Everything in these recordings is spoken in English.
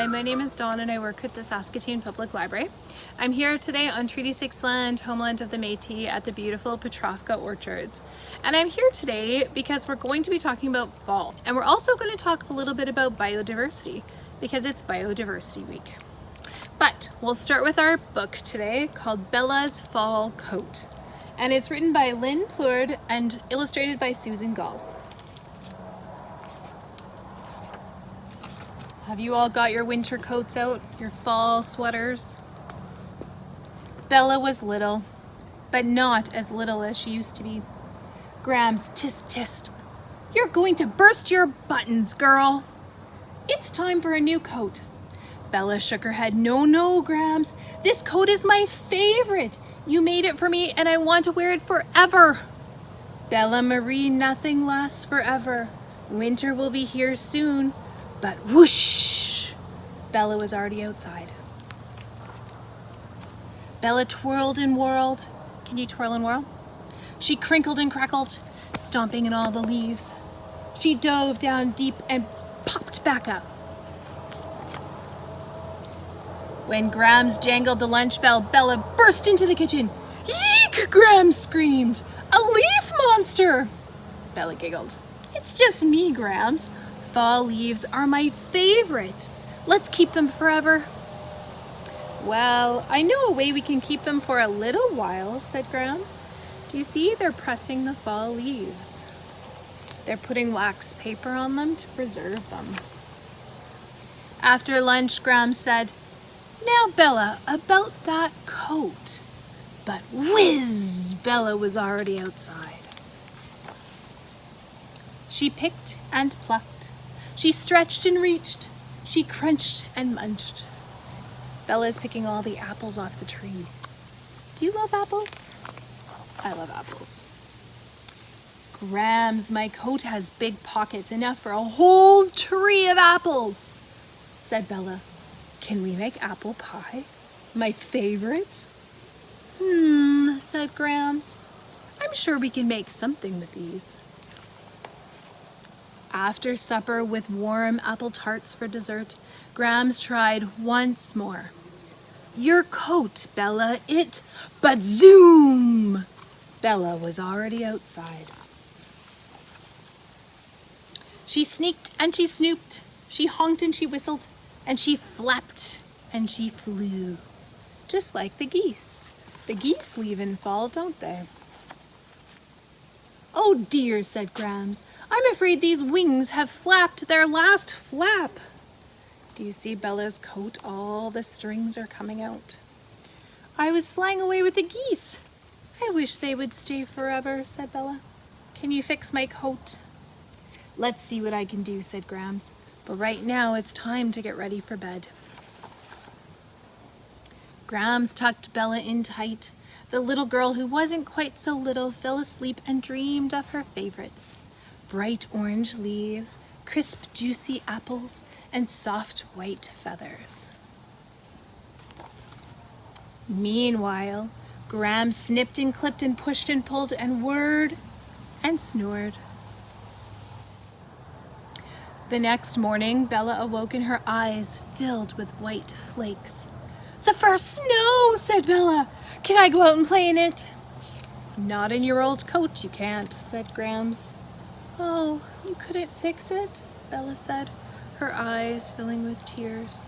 Hi, my name is Dawn and I work at the Saskatoon Public Library. I'm here today on Treaty 6 land, homeland of the Métis, at the beautiful Petrofka Orchards. And I'm here today because we're going to be talking about fall. And we're also going to talk a little bit about biodiversity because it's Biodiversity Week. But we'll start with our book today called Bella's Fall Coat. And it's written by Lynn Plourde and illustrated by Susan Gall. Have you all got your winter coats out, your fall sweaters? Bella was little, but not as little as she used to be. Grams tissed. You're going to burst your buttons, girl. It's time for a new coat. Bella shook her head. No, Grams. This coat is my favorite. You made it for me and I want to wear it forever. Bella Marie, nothing lasts forever. Winter will be here soon. But whoosh! Bella was already outside. Bella twirled and whirled. Can you twirl and whirl? She crinkled and crackled, stomping in all the leaves. She dove down deep and popped back up. When Grams jangled the lunch bell, Bella burst into the kitchen. Yeek! Grams screamed. A leaf monster! Bella giggled. It's just me, Grams. Fall leaves are my favorite. Let's keep them forever. Well, I know a way we can keep them for a little while, said Grams. Do you see? They're pressing the fall leaves. They're putting wax paper on them to preserve them. After lunch, Grams said, Now, Bella, about that coat. But whiz! Bella was already outside. She picked and plucked. She stretched and reached. She crunched and munched. Bella's picking all the apples off the tree. Do you love apples? I love apples. Grams, my coat has big pockets, enough for a whole tree of apples, said Bella. Can we make apple pie? My favorite? Said Grams. I'm sure we can make something with these. After supper, with warm apple tarts for dessert, Grams tried once more. Your coat, Bella, but zoom! Bella was already outside. She sneaked and she snooped, she honked and she whistled, and she flapped and she flew. Just like the geese. The geese leave in fall, don't they? Oh dear, said Grams. I'm afraid these wings have flapped their last flap. Do you see Bella's coat? All the strings are coming out. I was flying away with the geese. I wish they would stay forever, said Bella. Can you fix my coat? Let's see what I can do, said Grams. But right now it's time to get ready for bed. Grams tucked Bella in tight. The little girl who wasn't quite so little fell asleep and dreamed of her favorites. Bright orange leaves, crisp juicy apples, and soft white feathers. Meanwhile, Grams snipped and clipped and pushed and pulled and whirred and snored. The next morning, Bella awoke and her eyes filled with white flakes. The first snow, said Bella. Can I go out and play in it? Not in your old coat, you can't, said Grams. Oh, you couldn't fix it? Bella said, her eyes filling with tears.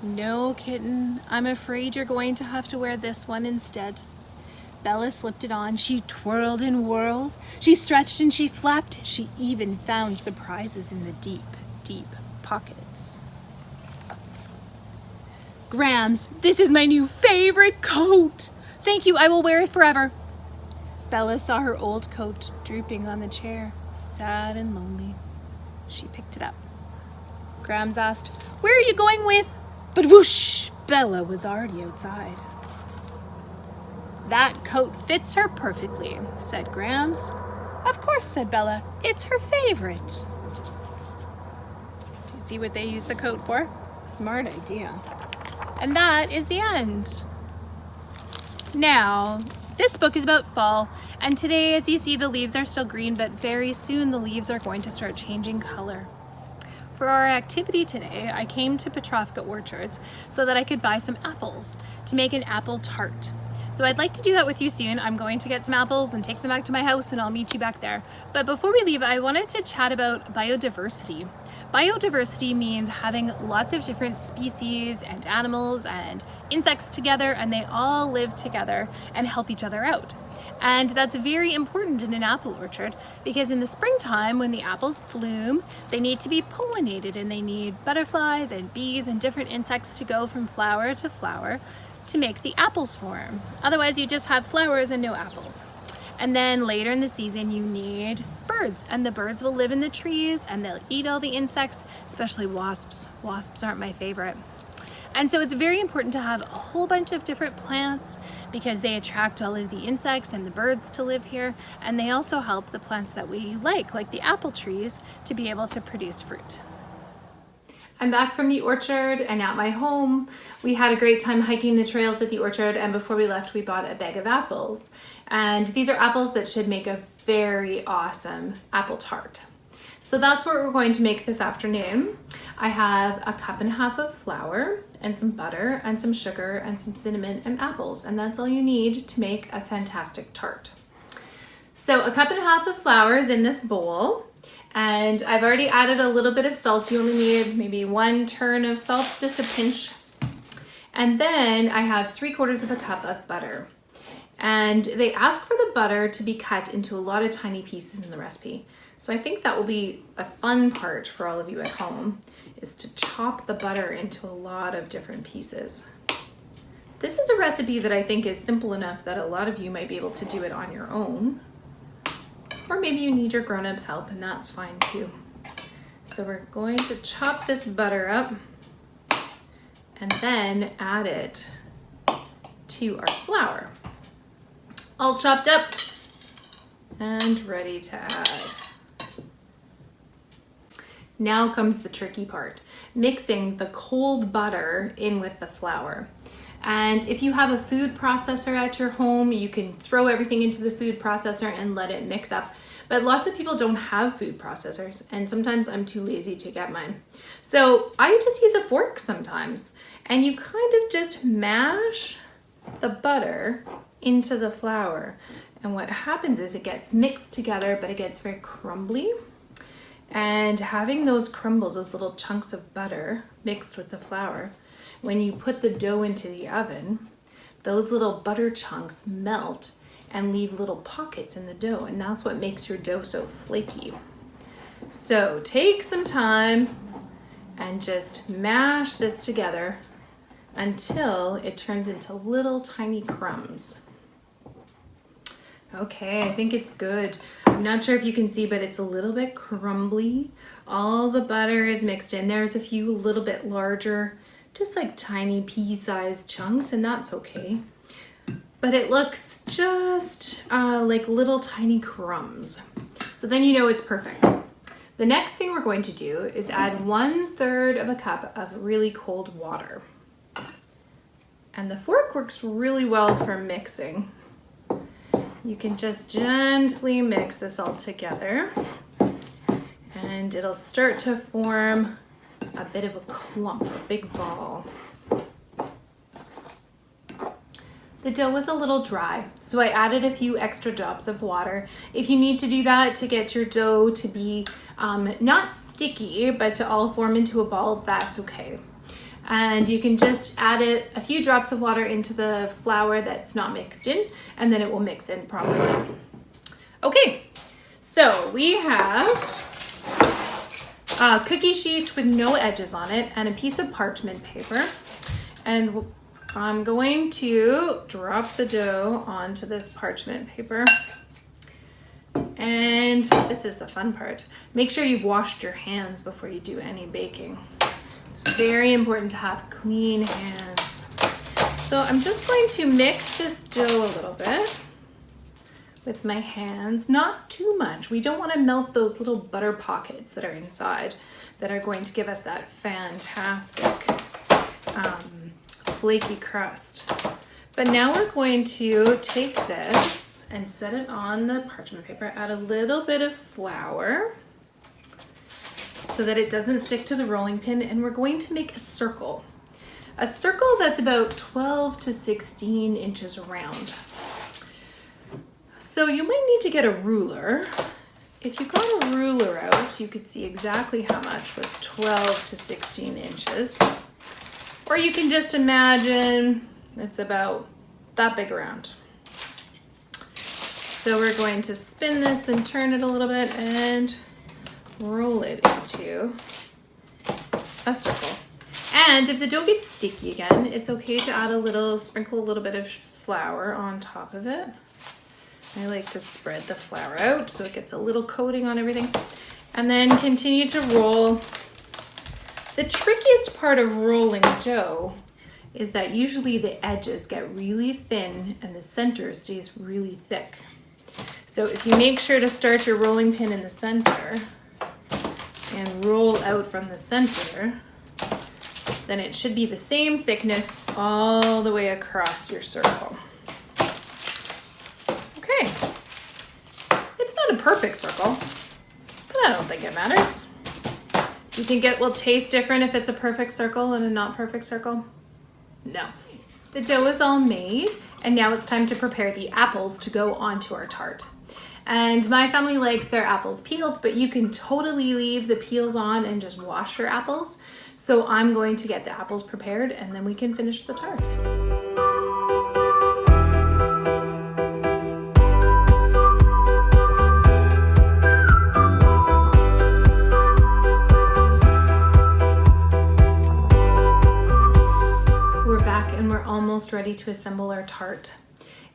No, kitten, I'm afraid you're going to have to wear this one instead. Bella slipped it on. She twirled and whirled. She stretched and she flapped. She even found surprises in the deep, deep pockets. Grams, this is my new favorite coat. Thank you, I will wear it forever. Bella saw her old coat drooping on the chair, sad and lonely. She picked it up. Grams asked, Where are you going with? But whoosh, Bella was already outside. That coat fits her perfectly, said Grams. Of course, said Bella, it's her favorite. Do you see what they use the coat for? Smart idea. And that is the end. Now, this book is about fall, and today, as you see, the leaves are still green, but very soon the leaves are going to start changing color. For our activity today, I came to Petrofka Orchards so that I could buy some apples to make an apple tart. So I'd like to do that with you soon. I'm going to get some apples and take them back to my house, and I'll meet you back there. But before we leave, I wanted to chat about biodiversity. Biodiversity means having lots of different species and animals and insects together, and they all live together and help each other out. And that's very important in an apple orchard because in the springtime when the apples bloom, they need to be pollinated, and they need butterflies and bees and different insects to go from flower to flower to make the apples form. Otherwise you just have flowers and no apples. And then later in the season you need birds, and the birds will live in the trees and they'll eat all the insects, especially wasps. Wasps aren't my favorite. And so it's very important to have a whole bunch of different plants because they attract all of the insects and the birds to live here, and they also help the plants that we like the apple trees, to be able to produce fruit. I'm back from the orchard and at my home. We had a great time hiking the trails at the orchard, and before we left we bought a bag of apples. And these are apples that should make a very awesome apple tart. So that's what we're going to make this afternoon. I have a cup and a half of flour and some butter and some sugar and some cinnamon and apples, and that's all you need to make a fantastic tart. So a cup and a half of flour is in this bowl, and I've already added a little bit of salt. You only need maybe 1 turn of salt, just a pinch. And then I have 3/4 of a cup of butter. And they ask for the butter to be cut into a lot of tiny pieces in the recipe. So I think that will be a fun part for all of you at home, is to chop the butter into a lot of different pieces. This is a recipe that I think is simple enough that a lot of you might be able to do it on your own. Or maybe you need your grown-ups' help, and that's fine too. So we're going to chop this butter up and then add it to our flour. All chopped up and ready to add. Now comes the tricky part, mixing the cold butter in with the flour. And if you have a food processor at your home, you can throw everything into the food processor and let it mix up. But lots of people don't have food processors, and sometimes I'm too lazy to get mine. So I just use a fork sometimes, and you kind of just mash the butter into the flour. And what happens is it gets mixed together, but it gets very crumbly. And having those crumbles, those little chunks of butter mixed with the flour, when you put the dough into the oven, those little butter chunks melt and leave little pockets in the dough, and that's what makes your dough so flaky. So take some time and just mash this together until it turns into little tiny crumbs. Okay, I think it's good. I'm not sure if you can see, but it's a little bit crumbly. All the butter is mixed in. There's a few little bit larger, just like tiny pea-sized chunks, and that's okay. But it looks just like little tiny crumbs. So then you know it's perfect. The next thing we're going to do is add 1/3 of a cup of really cold water. And the fork works really well for mixing. You can just gently mix this all together, and it'll start to form a bit of a clump, a big ball. The dough was a little dry, so I added a few extra drops of water. If you need to do that to get your dough to be not sticky, but to all form into a ball, that's okay. And you can just add a few drops of water into the flour that's not mixed in, and then it will mix in properly. Okay, so we have a cookie sheet with no edges on it and a piece of parchment paper. And I'm going to drop the dough onto this parchment paper. And this is the fun part. Make sure you've washed your hands before you do any baking. It's very important to have clean hands. So I'm just going to mix this dough a little bit with my hands, not too much. We don't want to melt those little butter pockets that are inside that are going to give us that fantastic flaky crust. But now we're going to take this and set it on the parchment paper, add a little bit of flour. so that it doesn't stick to the rolling pin, and we're going to make a circle. A circle that's about 12 to 16 inches around. So you might need to get a ruler. If you got a ruler out, you could see exactly how much was 12 to 16 inches. Or you can just imagine it's about that big around. So we're going to spin this and turn it a little bit and roll it into a circle. And if the dough gets sticky again, it's okay to sprinkle a little bit of flour on top of it. I like to spread the flour out so it gets a little coating on everything. And then continue to roll. The trickiest part of rolling dough is that usually the edges get really thin and the center stays really thick. So if you make sure to start your rolling pin in the center and roll out from the center, then it should be the same thickness all the way across your circle. Okay, it's not a perfect circle, but I don't think it matters. Do you think it will taste different if it's a perfect circle and a not perfect circle? No. The dough is all made, and now it's time to prepare the apples to go onto our tart. And my family likes their apples peeled, but you can totally leave the peels on and just wash your apples. So I'm going to get the apples prepared and then we can finish the tart. We're back and we're almost ready to assemble our tart.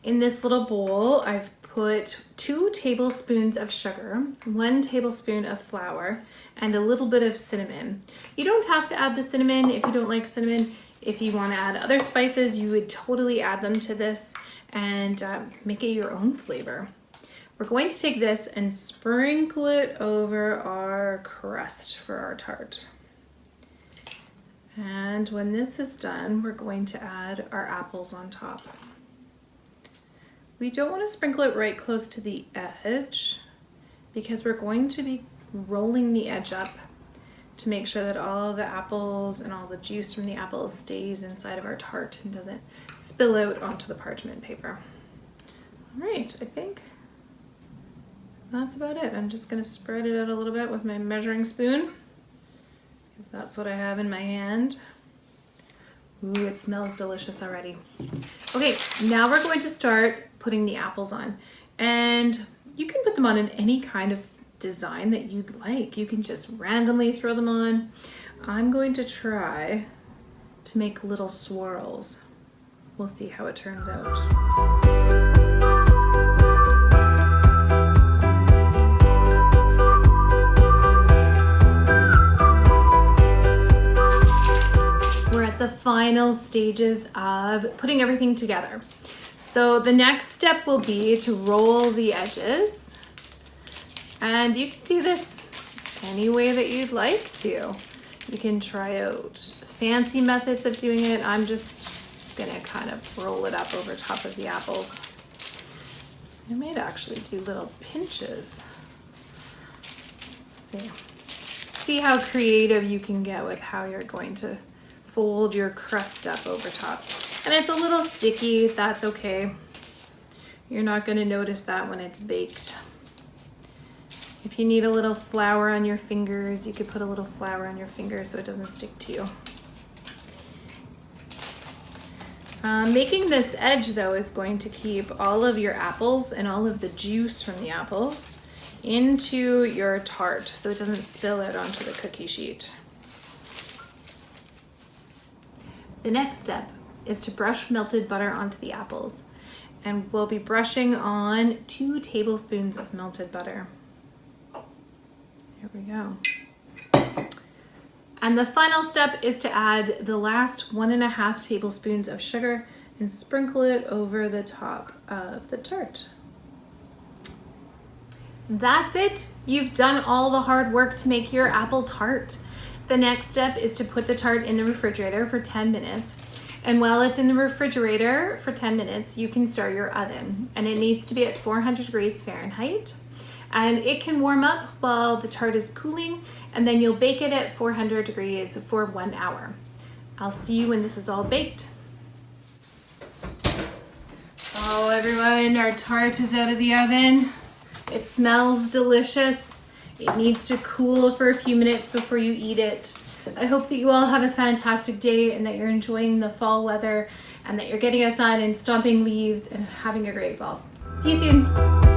In this little bowl, I've put 2 tablespoons of sugar, 1 tablespoon of flour, and a little bit of cinnamon. You don't have to add the cinnamon if you don't like cinnamon. If you want to add other spices, you would totally add them to this and make it your own flavor. We're going to take this and sprinkle it over our crust for our tart. And when this is done, we're going to add our apples on top. We don't want to sprinkle it right close to the edge because we're going to be rolling the edge up to make sure that all the apples and all the juice from the apples stays inside of our tart and doesn't spill out onto the parchment paper. All right, I think that's about it. I'm just going to spread it out a little bit with my measuring spoon because that's what I have in my hand. Ooh, it smells delicious already. Okay, now we're going to start putting the apples on. And you can put them on in any kind of design that you'd like. You can just randomly throw them on. I'm going to try to make little swirls. We'll see how it turns out. The final stages of putting everything together. So the next step will be to roll the edges, and you can do this any way that you'd like to. You can try out fancy methods of doing it. I'm just gonna kind of roll it up over top of the apples. I might actually do little pinches. See how creative you can get with how you're going to fold your crust up over top. And it's a little sticky, that's okay. You're not going to notice that when it's baked. If you need a little flour on your fingers, you could put a little flour on your fingers so it doesn't stick to you. Making this edge though is going to keep all of your apples and all of the juice from the apples into your tart so it doesn't spill out onto the cookie sheet. The next step is to brush melted butter onto the apples, and we'll be brushing on 2 tablespoons of melted butter. Here we go. And the final step is to add the last 1.5 tablespoons of sugar and sprinkle it over the top of the tart. That's it. You've done all the hard work to make your apple tart. The next step is to put the tart in the refrigerator for 10 minutes. And while it's in the refrigerator for 10 minutes, you can start your oven. And it needs to be at 400 degrees Fahrenheit. and it can warm up while the tart is cooling, and then you'll bake it at 400 degrees for 1 hour. I'll see you when this is all baked. Oh everyone, our tart is out of the oven. It smells delicious. It needs to cool for a few minutes before you eat it. I hope that you all have a fantastic day and that you're enjoying the fall weather and that you're getting outside and stomping leaves and having a great fall. See you soon.